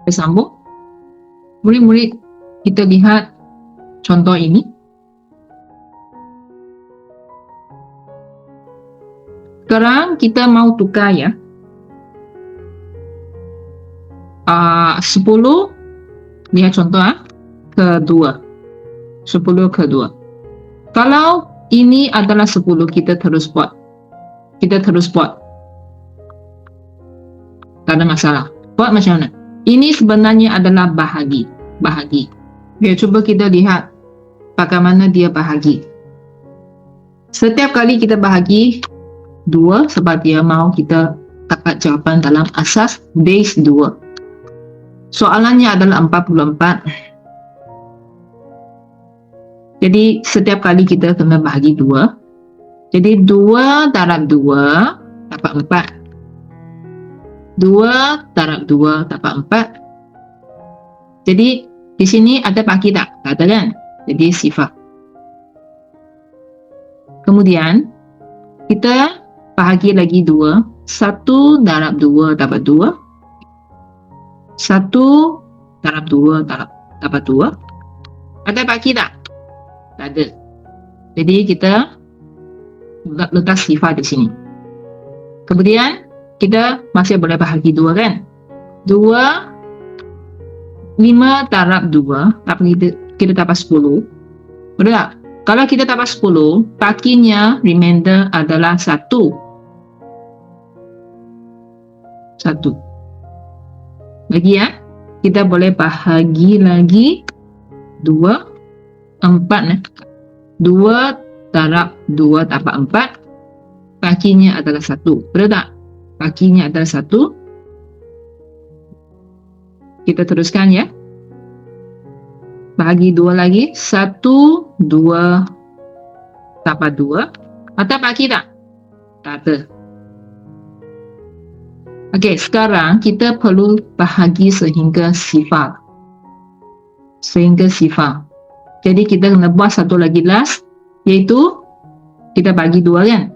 Kita sambung. Murid-murid, kita lihat contoh ini. Sekarang kita mau tukar ya. 10, lihat contoh ke 2. 10 ke 2. Kalau ini adalah 10, kita terus buat. Tak ada masalah. Buat macam mana? Ini sebenarnya adalah bahagi. Biar cuba kita lihat bagaimana dia bahagi. Setiap kali kita bahagi 2 sebab dia mahu kita dapat jawapan dalam asas base 2. Soalannya adalah 44. Jadi setiap kali kita kena bahagi 2. Jadi 2 darab 2 dapat 4. 2 darab 2 dapat 4. Jadi di sini ada bagi tak? Tak ada kan? Jadi sifar. Kemudian kita bahagi lagi 2. 1 darab 2 dapat 2. 1 darab 2 dapat 2. Ada bagi tak? Tak ada. Jadi kita letak sifar di sini. Kemudian kita masih boleh bahagi 2 kan? 5 darab 2 kita dapat 10. Betul tak? Kalau kita dapat 10, baginya remainder adalah 1. 1. Lagi ya. Kita boleh bahagi lagi 2. 4. 2 darab 2 dapat 4. Baginya adalah 1. Betul tak? Baginya adalah 1. Kita teruskan ya. Bahagi 2 lagi. 1, 2 dapat 2. Atau bagi tak? Tak ada. Okey, sekarang kita perlu bahagi sehingga sifar. Jadi kita kena buat satu lagi last, iaitu kita bagi 2 kan?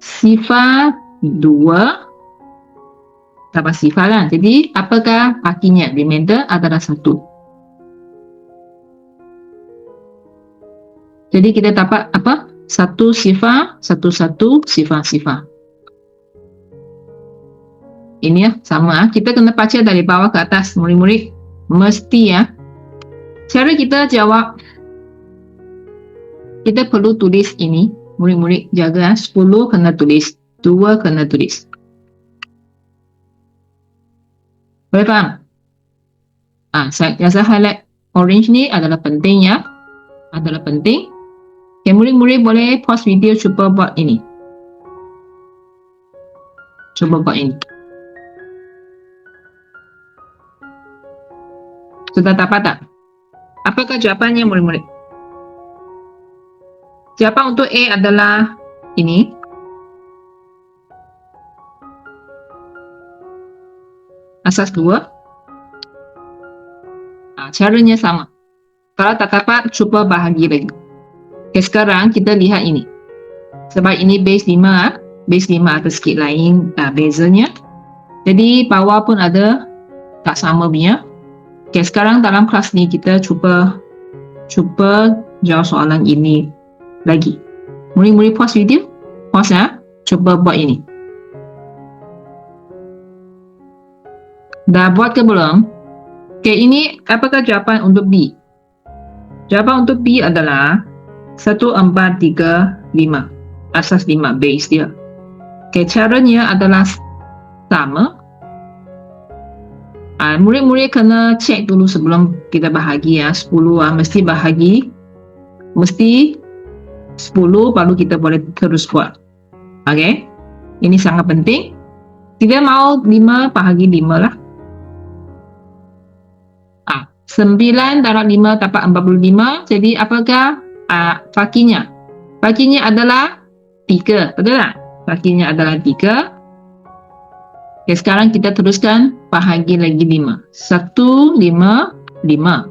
Sifar 2 dapat sifar kan? Jadi apakah baginya? Remainder adalah 1. Jadi kita dapat apa? 1 sifar, 1 sifar. Ini ya, sama. Kita kena baca dari bawah ke atas, murid-murid. Mesti ya. Cara kita jawab, kita perlu tulis ini. Murid-murid jaga 10 kena tulis, 2 kena tulis. Boleh faham? Saya highlight orange ni adalah penting ya. Adalah penting. Okay, murid-murid boleh pause video cuba buat ini. Sudah dapat tak? Apakah jawapannya murid-murid? Jawapan untuk A adalah ini. Asas 2. Caranya sama. Kalau tak dapat, cuba bahagi lagi. Okay, sekarang kita lihat ini. Sebab ini base 5. Base 5 ada sikit lain bezanya. Jadi bawah pun ada tak sama punya. Okay, sekarang dalam kelas ni kita cuba jawab soalan ini lagi. Murid-murid pause video. Pause ya. Cuba buat ini. Dah buat ke belum? Okay, ini apakah jawapan untuk B? Jawapan untuk B adalah 1, 4, 3, 5. Asas 5 base dia. Okay, caranya adalah sama. Murid-murid kena cek dulu sebelum kita bahagi ya. 10 mesti bahagi. Mesti 10 baru kita boleh terus buat. Okay. Ini sangat penting. Tidak mau 5 bahagi 5 lah. 9 darab 5 dapat 45. Jadi apakah baginya? Baginya adalah 3. Betul tak? Baginya adalah 3. Okay, sekarang kita teruskan bahagi lagi 5. 1, 5, 5.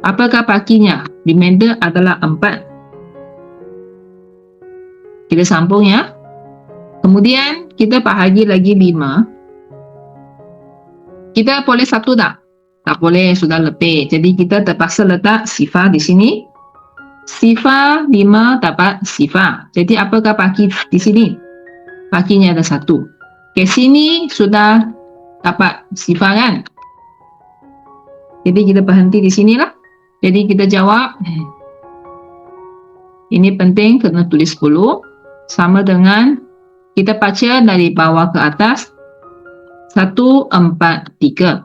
Apakah baginya? Remainder adalah 4. Kita sambung ya. Kemudian kita bahagi lagi 5. Kita boleh satu tak? Tak boleh, sudah lebih. Jadi kita terpaksa letak sifar di sini. Sifar 5 dapat sifar. Jadi apakah baki di sini? Bakinya ada 1. Ke sini sudah dapat sifar kan? Jadi kita berhenti di sinilah. Jadi kita jawab. Ini penting kena tulis 10. Sama dengan kita baca dari bawah ke atas. 1, 4, 3.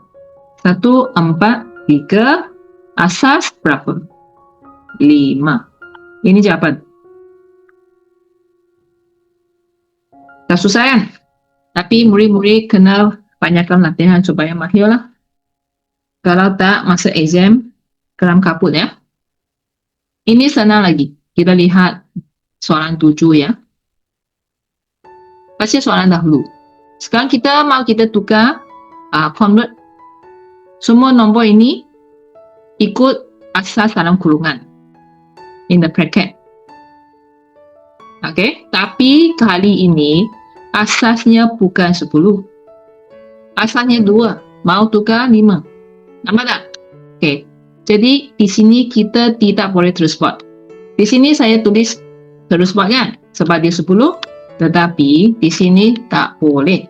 1, 4, 3. Asas berapa? 5. Ini jawapan. Tak susah kan? Tapi murid-murid kena banyakkan latihan supaya mahir lah. Kalau tak, masa exam, keram kaput ya. Ini senang lagi. Kita lihat soalan 7 ya. Baca soalan dahulu. Sekarang kita tukar convert semua nombor ini ikut asas dalam kurungan. In the bracket. Okay. Tapi kali ini asasnya bukan 10. Asasnya 2. Mau tukar 5. Nampak tak? Okay. Jadi di sini kita tidak boleh terus buat. Di sini saya tulis terus buat kan? Sebab dia 10. Tetapi di sini tak boleh.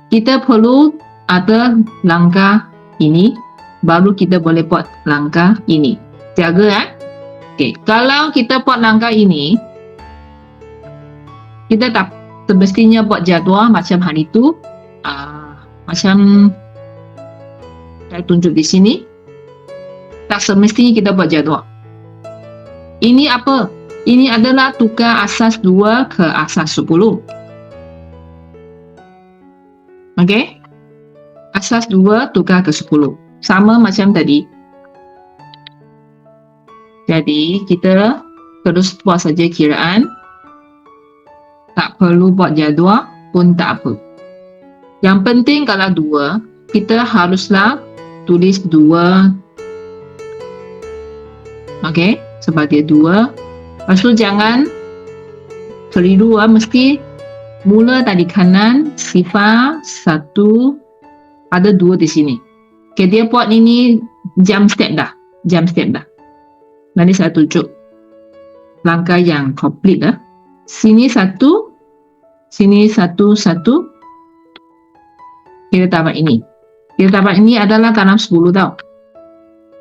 Kita perlu ada langkah ini. Baru kita boleh buat langkah ini. Jaga kan? Okay. Kalau kita buat langkah ini, kita tak semestinya buat jadual macam hari itu. Macam saya tunjuk di sini. Tak semestinya kita buat jadual. Ini apa? Ini adalah tukar asas 2 ke asas 10. Okey? Asas 2 tukar ke 10. Sama macam tadi. Jadi, kita terus buat saja kiraan. Tak perlu buat jadual pun tak apa. Yang penting kalau 2, kita haruslah tulis 2. Okey? Sebab dia 2. Lepas tu jangan keliru, mesti mula dari kanan, sifar 1, ada 2 di sini. Okay, dia buat ini jump step dah. Nanti saya tunjuk langkah yang complete dah. Sini 1, sini 1, 1. Kita dapat ini. Kita dapat ini adalah dalam 10 tau.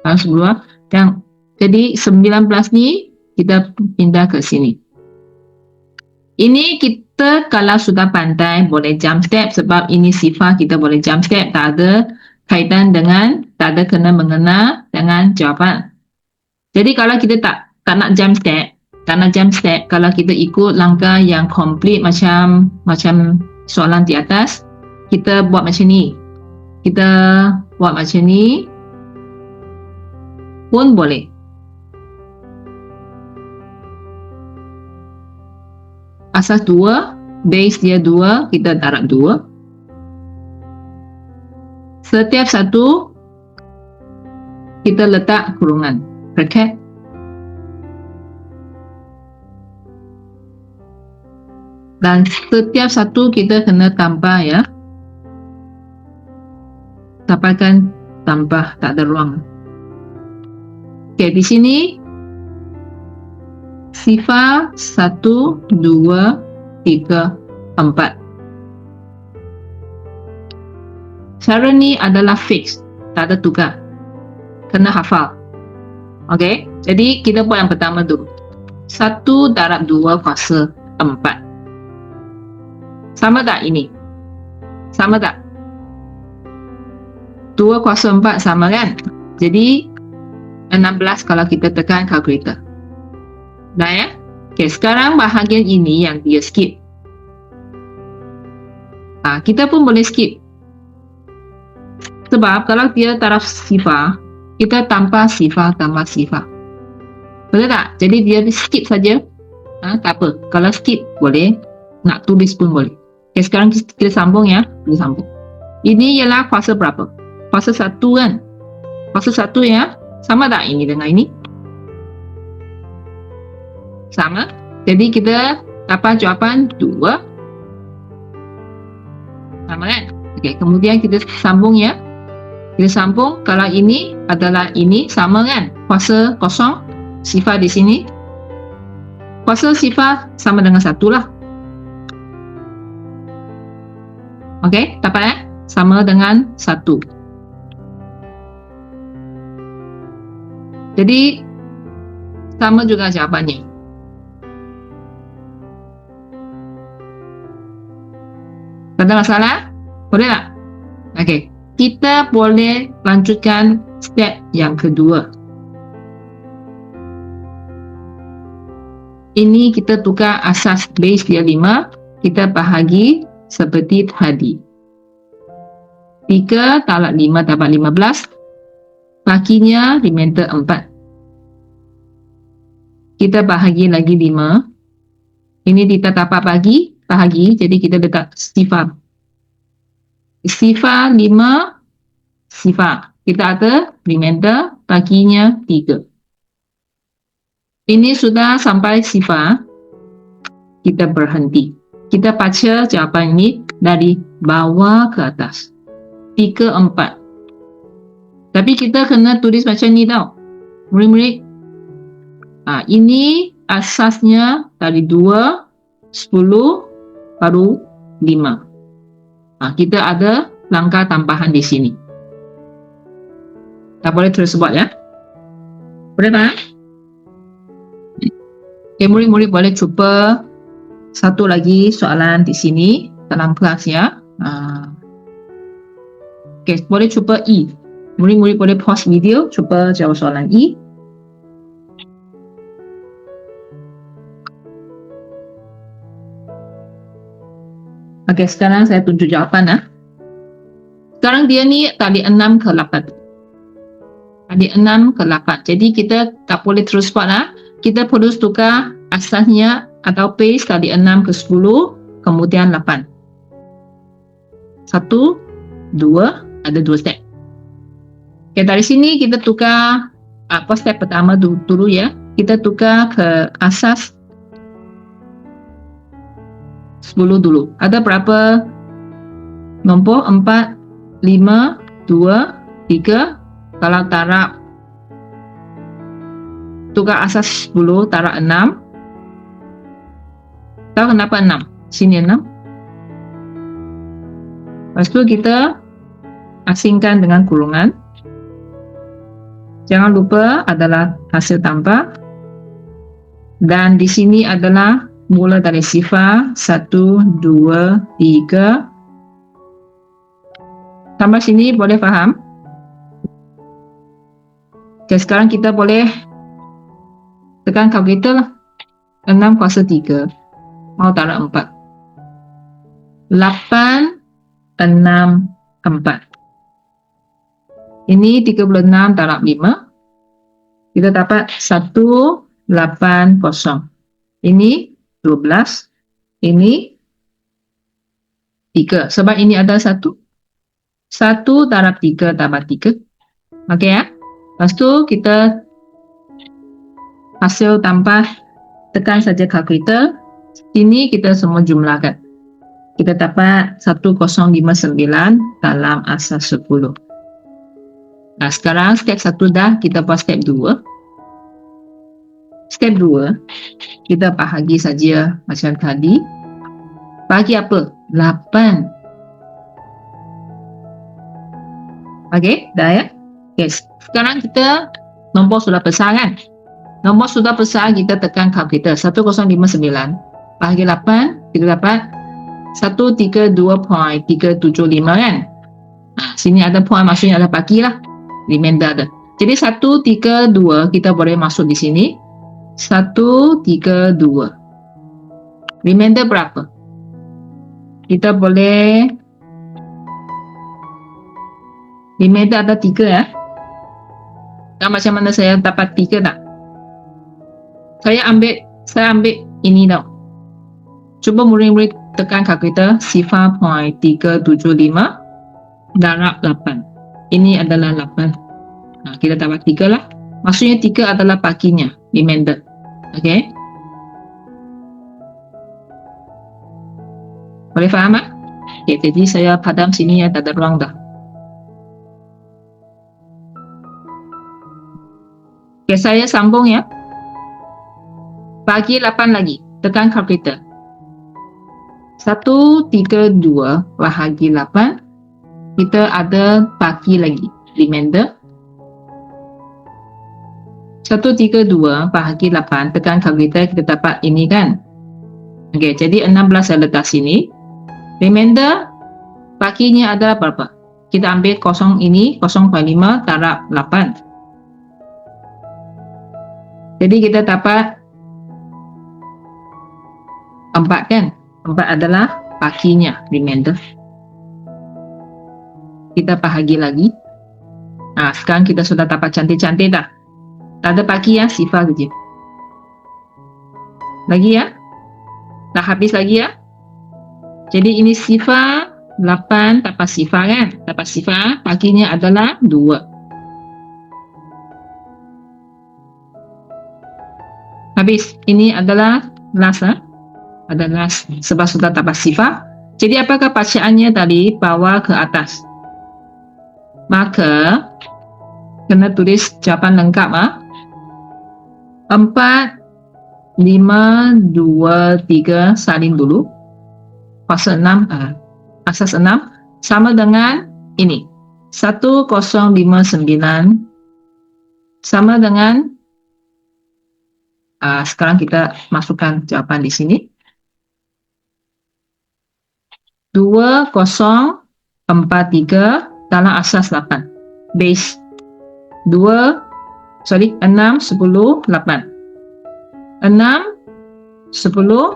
Dalam 10 yang jadi 19 ni kita pindah ke sini. Ini kita kalau sudah pandai boleh jump step sebab ini sifar kita boleh jump step. Tak ada kaitan dengan, tak ada kena mengena dengan jawapan. Jadi kalau kita tak nak jump step, kalau kita ikut langkah yang complete macam soalan di atas, kita buat macam ni. Kita buat macam ni pun boleh. Asas 2, base dia 2, kita darab 2. Setiap satu kita letak kurungan, bracket. Dan setiap satu kita kena tambah ya. Dapatkan tambah, tak ada ruang. Okey, di sini sifar 1, 2, 3, 4. Cara ni adalah fix, tak ada tukar. Kena hafal. Okey, jadi kita buat yang pertama dulu. 1 darab 2 kuasa 4. Sama tak ini? Sama tak? 2 kuasa 4 sama kan? Jadi 16 kalau kita tekan kalkulator. Dah ya? Okay, sekarang bahagian ini yang dia skip. Kita pun boleh skip. Sebab kalau dia taraf sifar, kita tambah sifar. Betul tak? Jadi dia skip saja. Tak apa. Kalau skip boleh. Nak tulis pun boleh. Okay, sekarang kita sambung ya. Kita sambung. Ini ialah kuasa berapa? Kuasa 1 kan? Kuasa 1 ya? Sama tak ini dengan ini? Sama. Jadi kita dapat jawapan 2. Sama kan? Okey, kemudian kita sambung ya. Kita sambung. Kalau ini adalah ini, sama kan? Kuasa kosong, sifar di sini. Kuasa sifar sama dengan 1 lah. Okey, dapat sama dengan 1. Jadi, sama juga jawabannya. Ada masalah? Boleh tak? Okey, kita boleh lanjutkan step yang kedua. Ini kita tukar asas base dia 5, kita bahagi seperti tadi. 3 talak 5 dapat 15. Bakinya remainder 4. Kita bahagi lagi 5. Ini kita dapat bahagi, jadi kita letak sifar. Sifar 5, sifar. Kita ada remainder, baginya 3. Ini sudah sampai sifar. Kita berhenti. Kita baca jawapan ini dari bawah ke atas. 3, 4. Tapi kita kena tulis macam ni tau. Murid-murid. Ini asasnya dari 2, 10, baru 5. Kita ada langkah tambahan di sini. Tak boleh terus buat ya. Boleh tak? Murid-murid boleh cuba satu lagi soalan di sini dalam kelas ya. Boleh cuba E. Murid-murid boleh pause video, cuba jawab soalan E. Okey, sekarang saya tunjuk jawapan. Sekarang dia ni tadi 6 ke 8. Tadi 6 ke 8. Jadi kita tak boleh terus buat. Kita perlu tukar asasnya atau base tadi 6 ke 10, kemudian 8. 1, 2, ada 2 step. Okay, dari sini kita tukar step pertama dulu ya. Kita tukar ke asas 10 dulu. Ada berapa nombor? 4, 5, 2, 3. Kalau tarak tukar asas 10, tarak 6. Tahu kenapa 6? Sini 6. Lepas tu kita asingkan dengan kurungan. Jangan lupa adalah hasil tambah. Dan di sini adalah mula dari sifar 1, 2, 3. Tambah sini boleh faham? Okay, sekarang kita boleh tekan kalkulator lah. 6 kuasa 3. Mau tarik 4. 8, 6, 4. Ini 36 darab 5. Kita dapat 180. Ini 12. Ini 3. Sebab ini ada 1. 1 darab 3 dapat 3. Okey ya. Lepas tu kita hasil tambah, tekan saja kalkulator. Ini kita semua jumlahkan. Kita dapat 1059 dalam asas 10. Nah, sekarang step 1 dah, kita buat step 2. Step 2, kita bahagi saja macam tadi. Bagi apa? 8. Okey, dah ya? Okay, sekarang kita nombor sudah besar kan? Nombor sudah besar, kita tekan kalkulator. 1059 bahagi 8, kita dapat 132.375 kan? Sini ada point, maksudnya ada bagi lah. Remainder ada. Jadi 132 kita boleh masuk di sini. 132. Remainder berapa? Kita boleh remainder ada 3 ya. Dan macam mana saya dapat 3 tak? Saya ambil ini tau. Cuba murid-murid tekan kalkulator 0.375 darab 8. Ini adalah 8. Kita dapat 3 lah. Maksudnya 3 adalah baginya, remainder. Okey. Boleh faham tak? Okay, jadi saya padam sini ya, tak ada ruang dah. Okay, saya sambung ya. Bagi 8 lagi. Tekan kalkulator. 132 bahagi 8. Kita ada bagi lagi. Remainder. 132 bahagi 8. Tekan kalkulator, kita dapat ini kan. Okey, jadi 16 saya letak sini. Remainder, baginya adalah berapa? Kita ambil kosong ini, 0.5 darab 8. Jadi kita dapat 4 kan? 4 adalah baginya, remainder. Kita bahagi lagi. Nah, sekarang kita sudah dapat cantik-cantik dah. Tak ada bagi ya, sifar saja. Lagi ya? Dah habis lagi ya? Jadi ini sifar 8 dapat sifar kan? Dapat sifar, baginya adalah 2. Habis. Ini adalah last lah. Ada last sebab sudah dapat sifar. Jadi apakah bacaannya tadi bawah ke atas? Maka kena tulis jawapan lengkap 4, 5, 2, 3 salin dulu. Pasal 6, asas 6 sama dengan ini. 1059 sama dengan sekarang kita masukkan jawapan di sini. 2043 dalam asas 8. Base 6, 10, 8. 6, 10,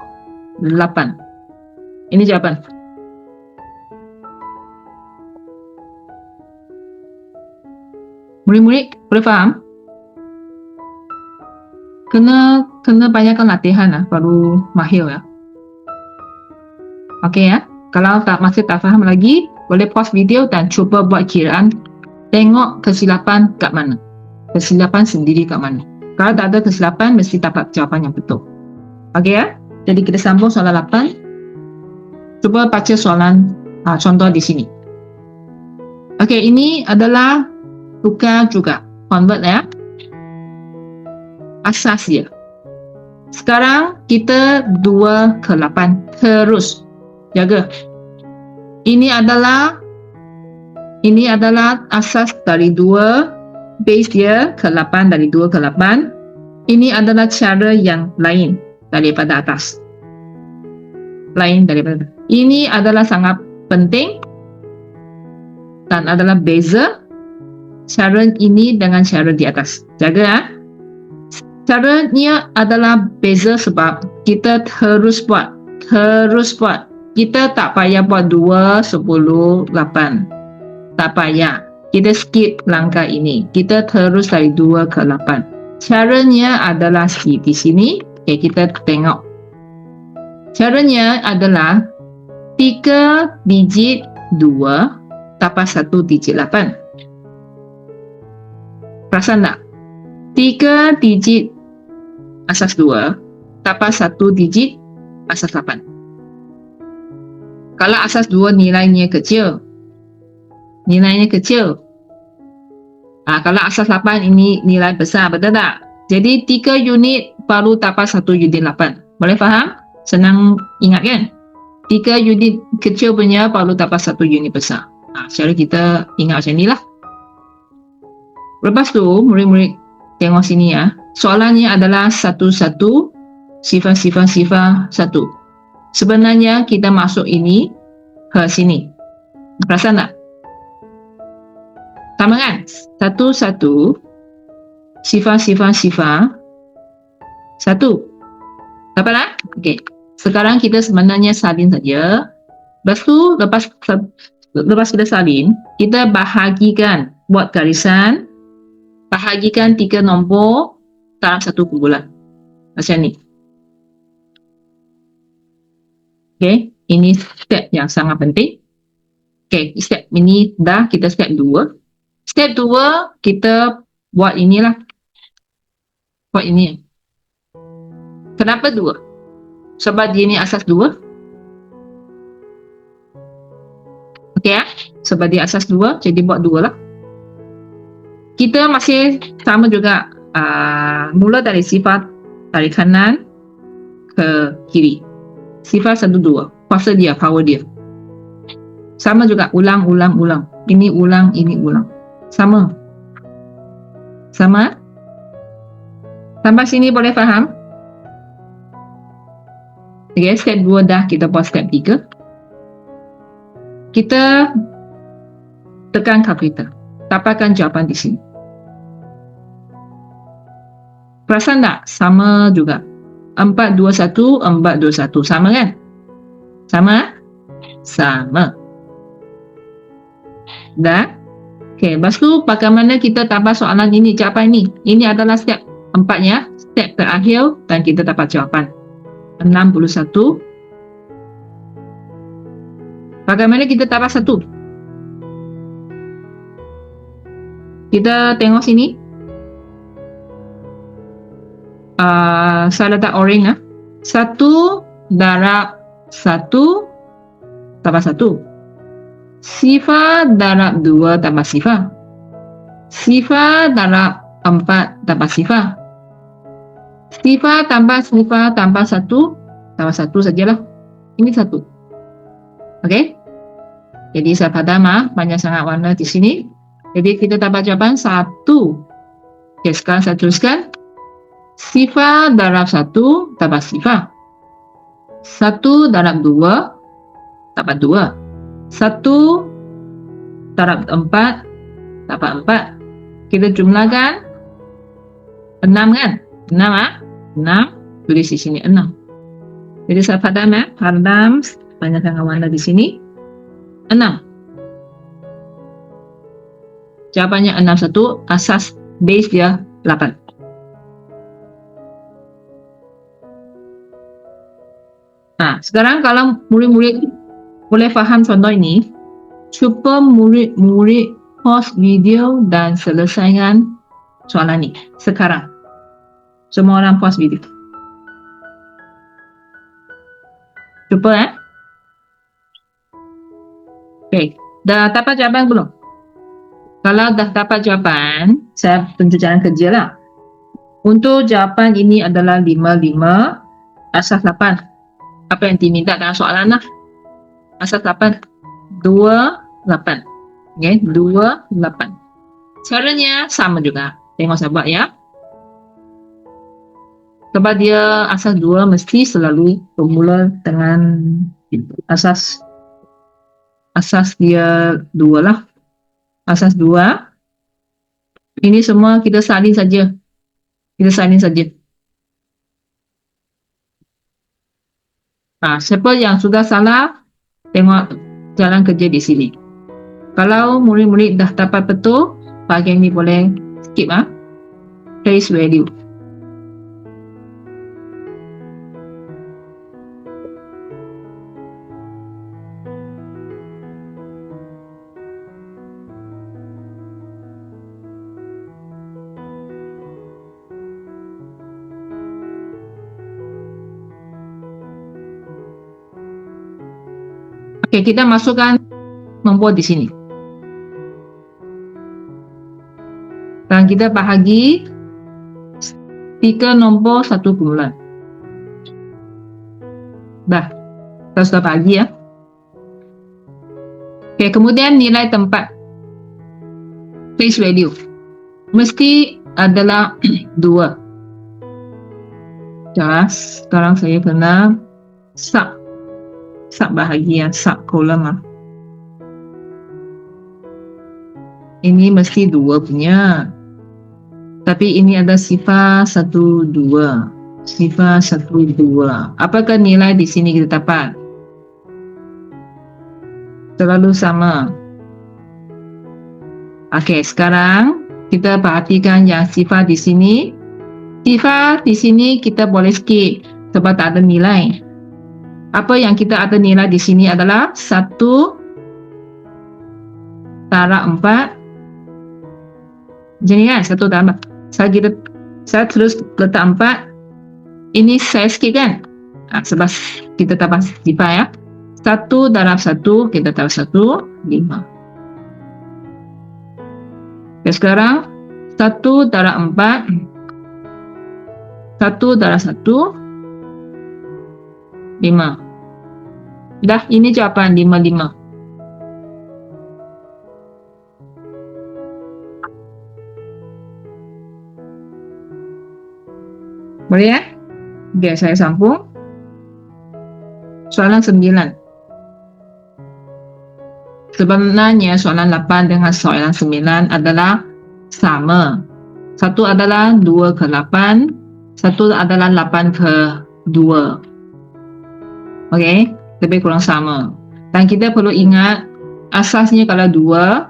8. Ini jawapan. Murid-murid boleh faham? Kena banyakkan latihan baru mahir ya. Okey ya. Kalau masih tak faham lagi, boleh pause video dan cuba buat kiraan. Tengok kesilapan kat mana. Kesilapan sendiri kat mana. Kalau tak ada kesilapan, mesti dapat jawapan yang betul. Okey ya. Jadi kita sambung soalan 8. Cuba baca soalan contoh di sini. Okey, ini adalah tukar juga. Convert ya. Asas dia. Sekarang kita 2 ke 8. Terus. Jaga. Ini adalah asas dari 2. Base dia ke 8, dari 2 ke 8. Ini adalah cara yang lain daripada atas. Ini adalah sangat penting dan adalah beza cara ini dengan cara di atas. Jaga caranya adalah beza sebab kita terus buat. Kita tak payah buat 2, 10, 8. Tak payah. Kita skip langkah ini. Kita terus dari 2 ke 8. Caranya adalah di sini. Okay, kita tengok. Caranya adalah 3 digit 2 tambah 1 digit 8. Perasan tak? 3 digit asas 2 tambah 1 digit asas 8. Kalau asas 2 nilainya kecil. Kalau asas 8 ini nilai besar, betul tak? Jadi 3 unit baru dapat 1 unit 8. Boleh faham? Senang ingat kan? 3 unit kecil punya baru dapat 1 unit besar. Cara kita ingat macam ni lah. Lepas tu, murid-murid tengok sini ya. Soalannya adalah 1, 1, sifar 1. Sebenarnya kita masuk ini ke sini. Perasan tak? Sama kan? 1, 1, sifar 1. Dapat tak? Okey. Sekarang kita sebenarnya salin saja. Lepas tu, lepas kita salin, kita bahagikan, buat garisan, bahagikan 3 nombor dalam 1 kumpulan. Macam ni. Okay, ini step yang sangat penting. Okay, step ini dah kita step 2. Step 2, kita buat inilah. Buat ini. Kenapa 2? Sebab dia ni asas 2. Okay ya? Sebab dia asas 2, jadi buat 2 lah. Kita masih sama juga mula dari sifar dari kanan ke kiri. Sifar 1, 2. Kuasa dia, power dia. Sama juga, ulang. Ini ulang, ini ulang. Sama. Sampai sini boleh faham? Okay, step 2 dah, kita buat step 3. Kita tekan kalkulator. Dapatkan jawapan di sini. Perasan tak? Sama juga. 421, 421. Sama kan? Sama. Dah? Okay, lepas tu bagaimana kita tambah soalan ini, jawapan ini? Ini adalah step 4-nya. Step terakhir dan kita dapat jawapan. 61. Bagaimana kita tambah 1? Kita tengok sini. Saya letak orange. 1 darab 1 tambah 1. Sifar darab 2 tambah sifar. Sifar darab 4 tambah sifar. Sifar tambah sifar tambah 1 tambah 1 sajalah. Ini 1. Okey. Jadi saya padam banyak sangat warna di sini. Jadi kita dapat jawapan 1. Okey, sekarang saya tuliskan. Sifar darab 1 tambah sifar. 1 darab 2 dapat 2. 1 darab 4 dapat 4. Kita jumlahkan 6 kan? 6. Tulis di sini 6. Jadi saya padam banyak sangat warna di sini. 6. Jawapannya 61. Asas base dia 8. Sekarang kalau murid-murid boleh faham contoh ini, cuba murid-murid pause video dan selesaikan soalan ini sekarang. Semua orang pause video. Cuba Okey, dah dapat jawapan belum? Kalau dah dapat jawapan, saya tunjuk jalan kerja lah. Untuk jawapan ini adalah 55 asas 8. Apa yang diminta dalam soalan lah. Asas 8. 28. Okay, 28. Caranya sama juga. Tengok saya buat ya. Sebab dia asas 2 mesti selalu bermula dengan asas dia 2 lah. Asas 2. Ini semua kita salin saja. Siapa yang sudah salah, tengok jalan kerja di sini. Kalau murid-murid dah dapat betul, bahagian ini boleh skip. Place value. Okey, kita masukkan nombor di sini. Dan kita bahagi 3 nombor 1 kumpulan. Dah. Kita sudah bahagi ya. Okey, kemudian nilai tempat. Place value. Mesti adalah 2. Sekarang saya kena sub bahagian, sub kolom. Ini mesti 2 punya. Tapi ini ada sifar 1, 2. Sifar 1, 2. Apakah nilai di sini kita dapat? Selalu sama. Okey, sekarang kita perhatikan yang sifar di sini. Sifar di sini kita boleh skip sebab tak ada nilai. Apa yang kita ada nilai di sini adalah 1 darab 4. Jadi kan 1 darab 4. Saya terus letak 4. Ini saya skip kan? Sebab kita tambah sifar ya. 1 darab 1 kita tambah 1, 5. Sekarang 1 darab 4 1 darah 1, 5. Dah, ini jawapan 55. Boleh ya? Biar saya sambung. Soalan 9. Sebenarnya soalan 8 dengan soalan 9 adalah sama. Satu adalah 2 ke 8, satu adalah 8 ke 2. Okey, lebih kurang sama. Dan kita perlu ingat, asasnya kalau 2,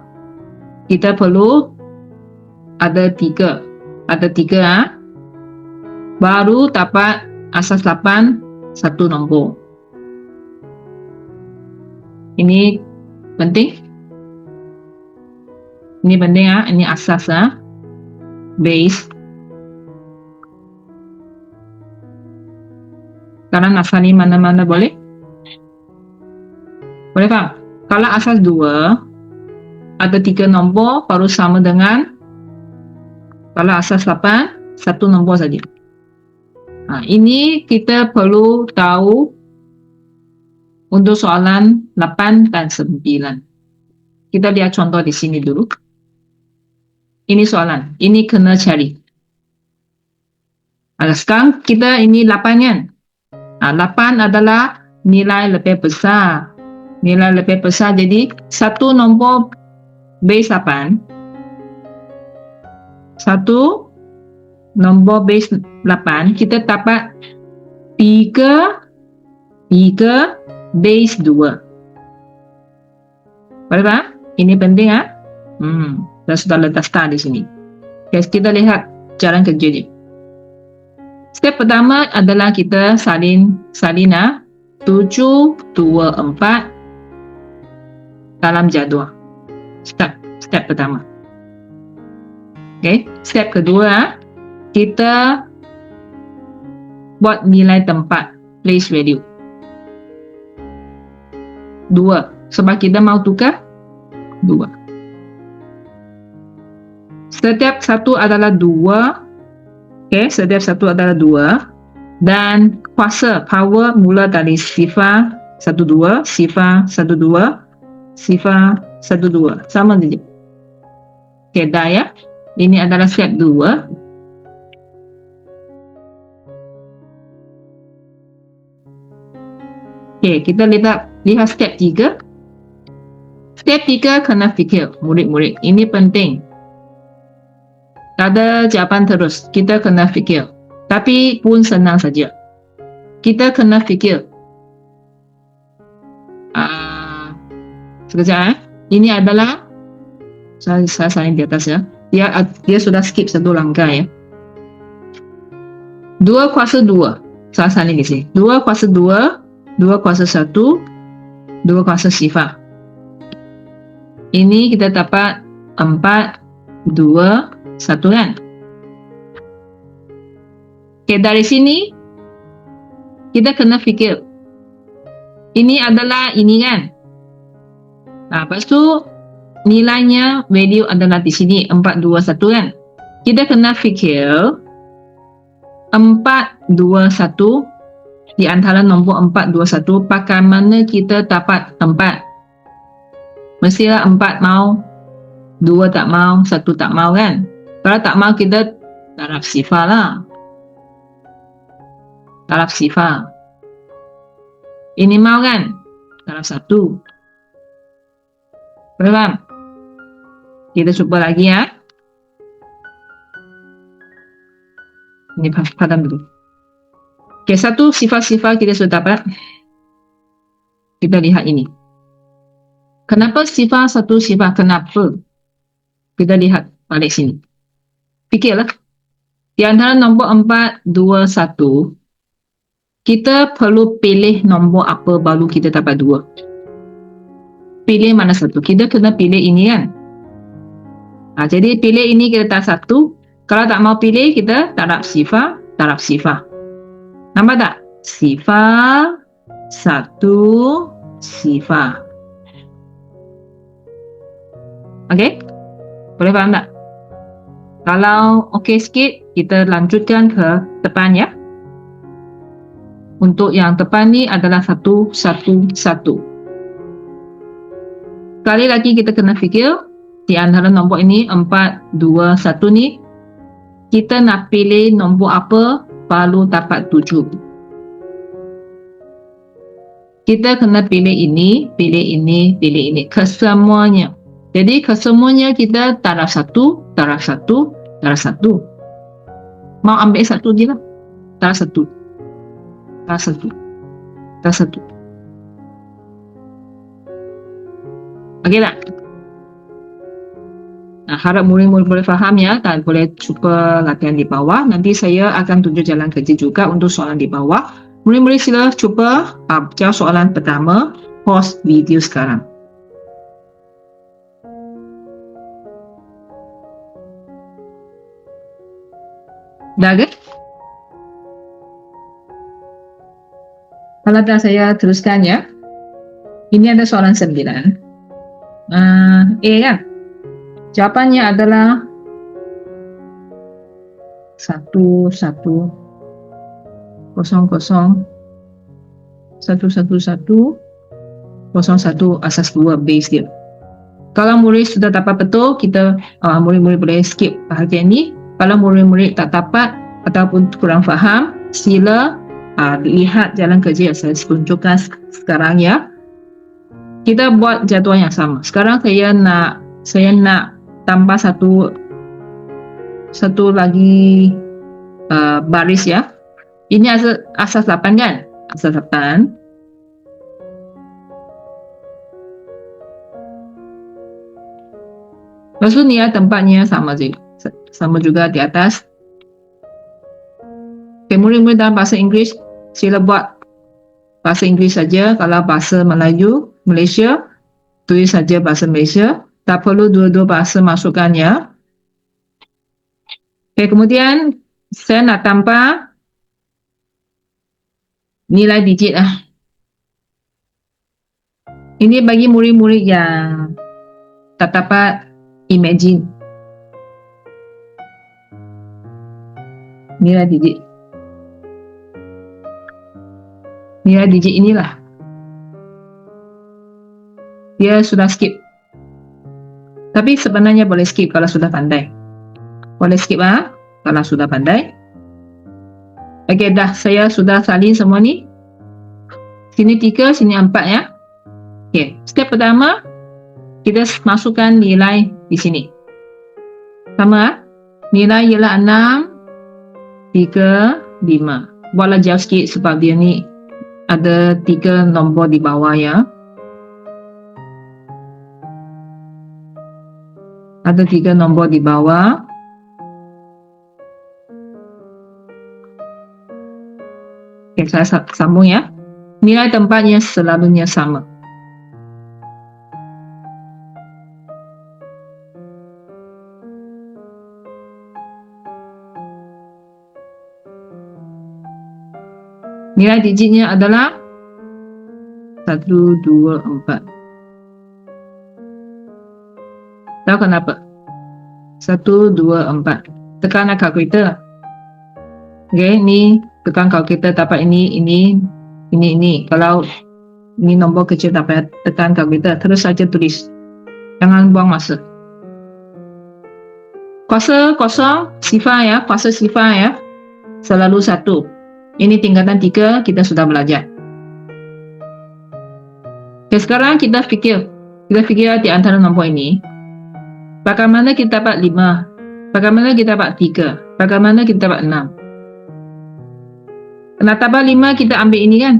kita perlu ada 3. Ada 3 baru dapat asas 8 satu nombor. Ini penting. Ini penting ini asas base. Sekarang asal ni mana-mana boleh? Boleh faham? Kalau asas 2 ada 3 nombor baru sama dengan kalau asas 8 satu nombor saja. Ini kita perlu tahu untuk soalan 8 dan 9. Kita lihat contoh di sini dulu. Ini soalan. Ini kena cari. Sekarang kita ini 8 kan? 8 adalah nilai lebih besar. Nilai lebih besar. Jadi, satu nombor base 8. Satu nombor base 8. Kita dapat 3 base 2. Boleh tak? Ini penting Dah sudah letak star di sini. Okay, kita lihat jalan kerja dia. Step pertama adalah kita salin 7, 2, 4 dalam jadual. Step pertama. Okay, step kedua kita buat nilai tempat, place value. 2. Sebab kita mau tukar 2. Setiap satu adalah 2. Okay, setiap satu adalah 2. Dan kuasa, power mula dari sifar 12, sifar 12, sifar 12. Sama saja. Okay, dah ya. Ini adalah step 2. Okay, kita lihat step 3. Step 3 kena fikir, murid-murid. Ini penting. Tak ada jawapan terus. Kita kena fikir. Tapi pun senang saja. Kita kena fikir. Sekejap Ini adalah saya salin di atas ya. Dia sudah skip satu langkah ya. 2 kuasa 2. Saya salin di sini. 2 kuasa 2. 2 kuasa 1, 2 kuasa sifar. Ini kita dapat 4, 2, 1 kan? Okay, dari sini kita kena fikir. Ini adalah ini kan? Lepas tu nilainya, value adalah di sini 4, 2, 1 kan? Kita kena fikir 4, 2, 1 di antara nombor 4, 2, 1, pakai mana kita dapat 4? Mestilah 4 mau, 2 tak mau, 1 tak mau kan? Kalau tak mau kita taraf sifar lah. Taraf sifar. Ini mau kan? Taraf 1. Boleh faham? Kita cuba lagi ya. Ini padam dulu. Okay, satu sifar-sifar kita sudah dapat. Kita lihat ini. Kenapa sifar satu sifar? Kenapa? Kita lihat balik sini. Fikirlah. Di antara nombor 4, 2, 1, kita perlu pilih nombor apa baru kita dapat 2. Pilih mana satu? Kita kena pilih ini kan? Jadi pilih ini kita tak 1. Kalau tak mau pilih, kita taraf sifar, taraf sifar. Nampak tak? Sifar 1, sifar. Okey? Boleh faham tak? Kalau okey sikit, kita lanjutkan ke depan ya. Untuk yang depan ni adalah 1, 1, 1. Sekali lagi kita kena fikir di antara nombor ini 4, 2, 1 ni kita nak pilih nombor apa baru dapat 7. Kita kena pilih ini, pilih ini, pilih ini, kesemuanya. Jadi kesemuanya kita darab 1, darab 1, darab 1. Mau ambil 1 je lah. Darab 1. Darab 1. Darab 1. Okey tak? Nah, harap murid-murid boleh faham ya, dan boleh cuba latihan di bawah. Nanti saya akan tunjuk jalan kerja juga untuk soalan di bawah. Murid-murid sila cuba jawab soalan pertama. Pause video sekarang. Dah ke? Kalau dah, saya teruskan ya. Ini ada soalan 9. A kan? Jawapannya adalah 1, 1, 0, 0, 1, 1, 1, 01 asas 2 base dia. Kalau murid sudah dapat betul, kita murid-murid boleh skip bahagian ini. Kalau murid-murid tak dapat ataupun kurang faham, sila lihat jalan kerja yang saya tunjukkan sekarang ya. Kita buat jadual yang sama. Sekarang saya nak tambah satu lagi baris ya. Ini asas 8 kan? Asas 8. Lepas tu ni ya, tempatnya sama juga di atas. Okay, murid-murid dalam bahasa Inggeris sila buat bahasa Inggeris saja. Kalau bahasa Melayu Malaysia, tulis saja bahasa Malaysia. Tak perlu dua-dua bahasa masukkan ya. Okay, kemudian saya nak tambah nilai digit lah. Ini bagi murid-murid yang tak dapat imagine nilai digit. Nilai digit inilah. Dia sudah skip. Tapi sebenarnya boleh skip kalau sudah pandai. Boleh skip kalau sudah pandai. Okey, dah saya sudah salin semua ni. Sini 3, sini 4 ya. Okey, step pertama kita masukkan nilai di sini. Sama nilai ialah 6, 3, 5. Buatlah jauh sikit sebab dia ni ada 3 nombor di bawah ya. Ada 3 nombor di bawah. Okay, saya sambung ya. Nilai tempatnya selalunya sama. Nilai digitnya adalah 1, 2, 4. Tahu kenapa? 1, 2, 4. Tekan kalkulator. Okey, ni tekan kalkulator dapat ini. Kalau ini nombor kecil dapat tekan kalkulator, terus saja tulis. Jangan buang masa. Kuasa kosong sifar ya, kuasa sifar ya. Selalu 1. Ini tingkatan 3 kita sudah belajar. Okay, sekarang kita fikir di antara nombor ini. Bagaimana kita dapat 5? Bagaimana kita dapat 3? Bagaimana kita dapat 6? Nak tambah 5 kita ambil ini kan?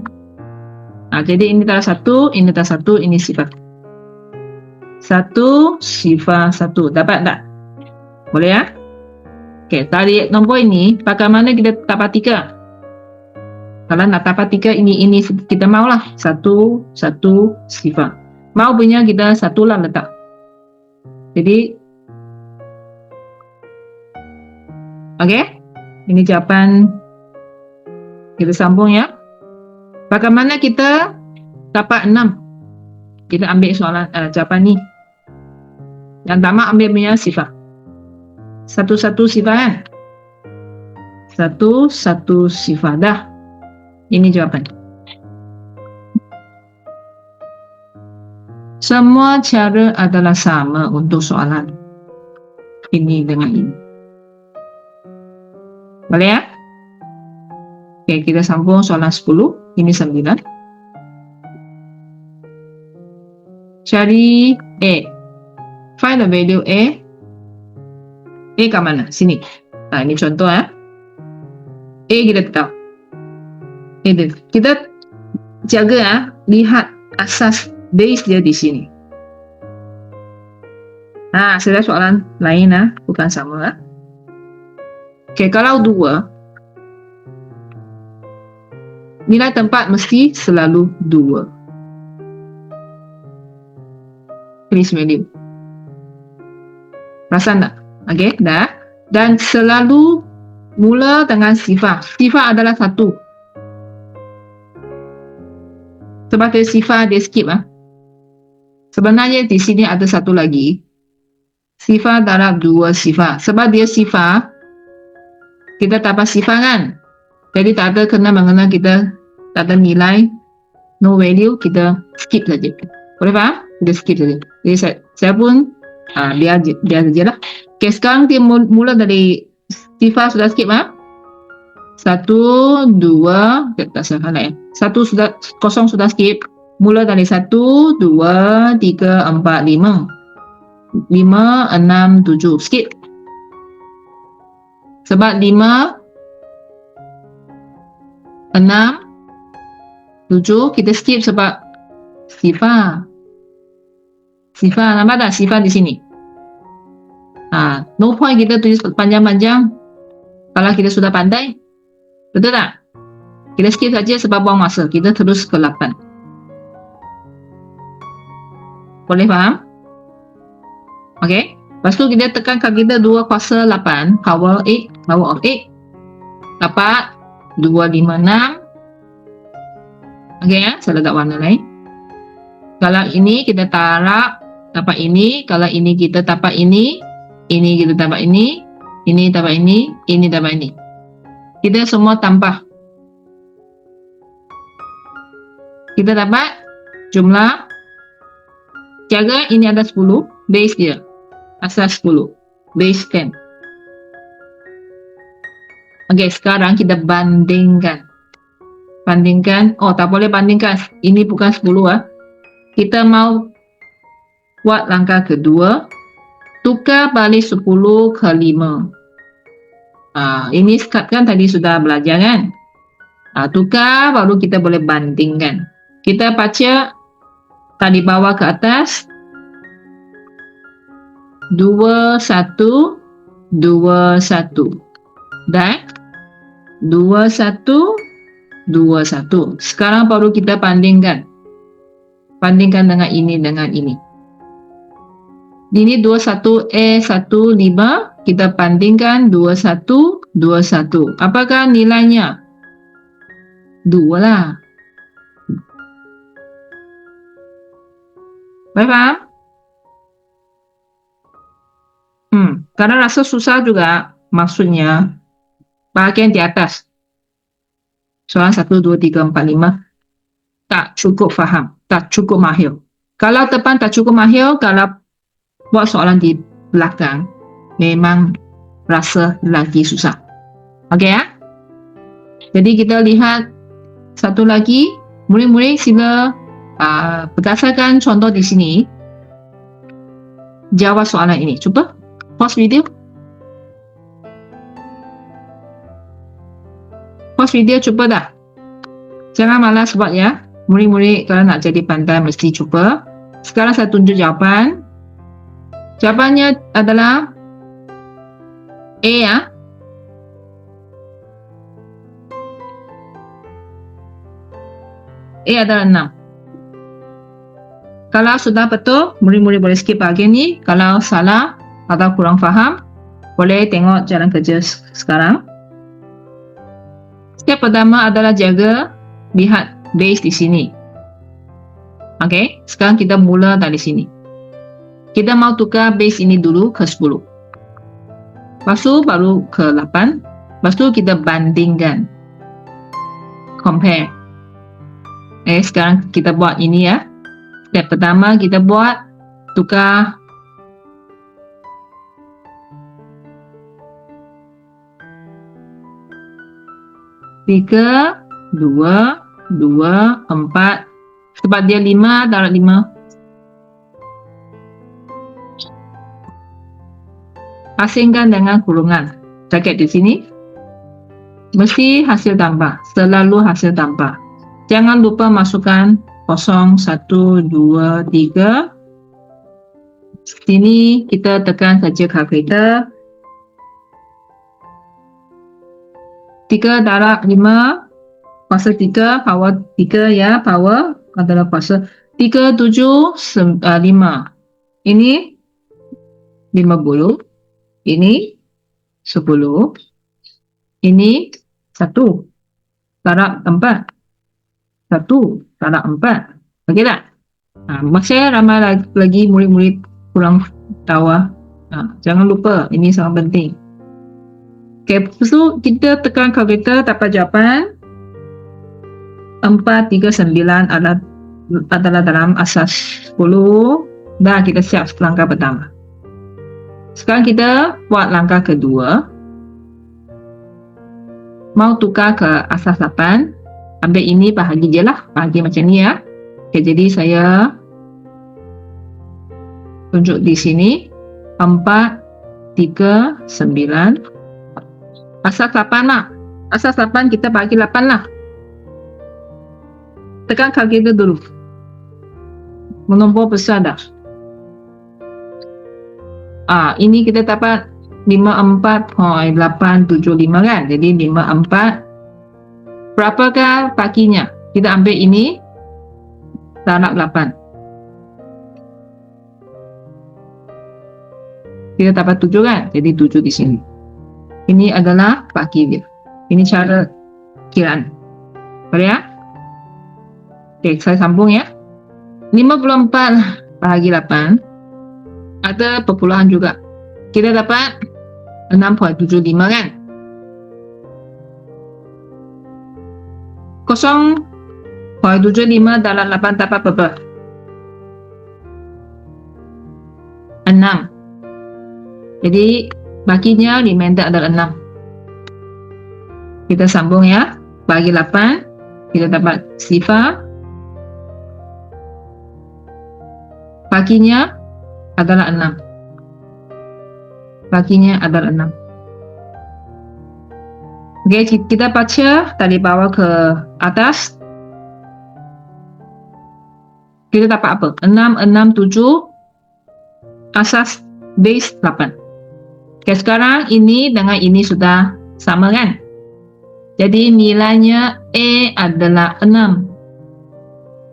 Jadi ini darab 1, ini darab 1, ini sifar. 1, sifar 1. Dapat tak? Boleh ya? Okey, tarik nombor ini. Bagaimana kita dapat 3? Kalau nak dapat 3, ini kita maulah. 1, 1, sifar. Mau punya kita 1 lah letak. Jadi, okey, ini jawapan. Kita sambung ya. Bagaimana kita dapat 6? Kita ambil soalan jawapan ni. Yang pertama ambil punya sifar. 1, 1 sifar kan? Satu sifar. Dah. Ini jawapan. Semua cara adalah sama untuk soalan ini dengan ini. Boleh ya? Okey, kita sambung soalan 10. Ini 9. Cari A. Find the value A. A kat mana? Sini. Ini contoh ya. A kita tahu. Kita jaga ya. Lihat asas base dia di sini. Sudah soalan lain ya. Bukan sama ya. Okey, kalau 2, nilai tempat mesti selalu 2. Place value. Perasan tak? Okey, dah. Dan selalu mula dengan sifar. Sifar adalah 1. Sebab dia sifar, dia skip ah. Sebenarnya di sini ada satu lagi. Sifar darab 2 sifar. Sebab dia sifar, kita dapat sifar kan? Jadi tak ada kena-mengena, kita tak ada nilai, no value, kita skip saja. Boleh faham? Kita skip saja. Jadi saya pun biar saja lah. Okay, sekarang kita mula dari sifar sudah skip ha? 1, 2, tak salah ya. 1 sudah, kosong sudah skip. Mula dari 1, 2, 3, 4, 5. 5, 6, 7. Skip. Sebab 5, 6, 7 kita skip sebab sifar. Sifar, nampak tak? Sifar di sini. No point kita tulis panjang-panjang kalau kita sudah pandai. Betul tak? Kita skip saja sebab buang masa. Kita terus ke 8. Boleh faham? Okey. Lepas tu kita tekan kaki kita 2 kuasa 8. Power 8. Power of 8. Dapat 2, 5, 6. Okey ya. Saya letak warna lain. Kalau ini kita tarik. Dapat ini. Kalau ini kita dapat ini. Ini kita dapat ini. Ini dapat ini. Ini dapat ini. Kita semua tambah. Kita dapat jumlah. Jaga ini ada 10. Base dia. Asal 10. Base 10. Okey, sekarang kita bandingkan. Bandingkan. Oh, tak boleh bandingkan. Ini bukan 10 ah. Kita mau buat langkah kedua. Tukar balik 10 ke 5. Ini kan tadi sudah belajar kan? Tukar baru kita boleh bandingkan. Kita baca tadi bawah ke atas. 2, 1, 2, 1. Dan 2, 1, 2, 1. Sekarang baru kita bandingkan. Bandingkan dengan ini, dengan ini. Ini 21, 1, 5. Kita bandingkan 21, 21. Apakah nilainya? 2 lah. Boleh faham? Karena rasa susah juga, maksudnya bahagian di atas. Soalan 1, 2, 3, 4, 5. Tak cukup faham, tak cukup mahir. Kalau depan tak cukup mahir, kalau buat soalan di belakang, memang rasa lagi susah. Okey ya? Jadi kita lihat satu lagi. Murid-murid sila berdasarkan contoh di sini, jawab soalan ini. Cuba pause video. Pause video, cuba dah. Jangan malas buat ya. Murid-murid kalau nak jadi pandai mesti cuba. Sekarang saya tunjuk jawapan. Jawapannya adalah A ya. A adalah 6. Kalau sudah betul, murid-murid boleh skip bahagian ni. Kalau salah atau kurang faham, boleh tengok jalan kerja sekarang. Step pertama adalah jaga, lihat base di sini. Okey, sekarang kita mula dari sini. Kita mau tukar base ini dulu ke 10. Lepas tu baru ke 8. Lepas tu kita bandingkan. Compare. Sekarang kita buat ini ya. Step pertama kita buat tukar tiga, dua, 4. Sebab dia 5, darab 5. Asingkan dengan kurungan. Bracket di sini. Mesti hasil tambah. Selalu hasil tambah. Jangan lupa masukkan 0, 1, 2, 3. Sini kita tekan saja kalkulator. 3 darab 5. Kuasa 3, power 3 ya. Power adalah kuasa 3, 7, 5. Ini 50. Ini 10. Ini 1 darab 4. 1 darab 4. Okey tak? Masih ramai lagi murid-murid kurang tahu. Jangan lupa, ini sangat penting. Okey, so kita tekan kalkulator, dapat jawapan 439 adalah dalam asas 10. Dah kita siap langkah pertama. Sekarang kita buat langkah kedua. Mau tukar ke asas 8. Ambil ini, bahagi je lah. Bahagi macam ni ya. Okay, jadi saya tunjuk di sini 439. Asas 8 lah. Asas 8 kita bagi 8 lah. Tekan kalkulator dulu. Menombor besar dah. Ini kita dapat 54.875 kan. Jadi 54. Berapakah baginya? Kita ambil ini darab 8. Kita dapat 7 kan? Jadi 7 di sini. Ini adalah bagi dia. Ini cara kiraan. Boleh ya? Okey, saya sambung ya. 54 bahagi 8. Ada perpuluhan juga. Kita dapat 6.75 kan? 0.75 dalam 8 dapat berapa? 6. Jadi baginya remainder adalah 6. Kita sambung ya. Bagi 8 kita dapat sifar. Baginya adalah 6. Baginya adalah 6. Okey, kita baca dari bawah ke atas. Kita dapat apa? 6, 6, 7. Asas base 8. Okey, sekarang ini dengan ini sudah sama kan? Jadi nilainya A adalah 6.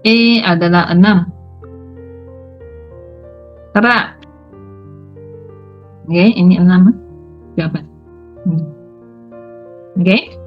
A adalah 6. Dapat? Okey, ini 6. Jawapan. Okey.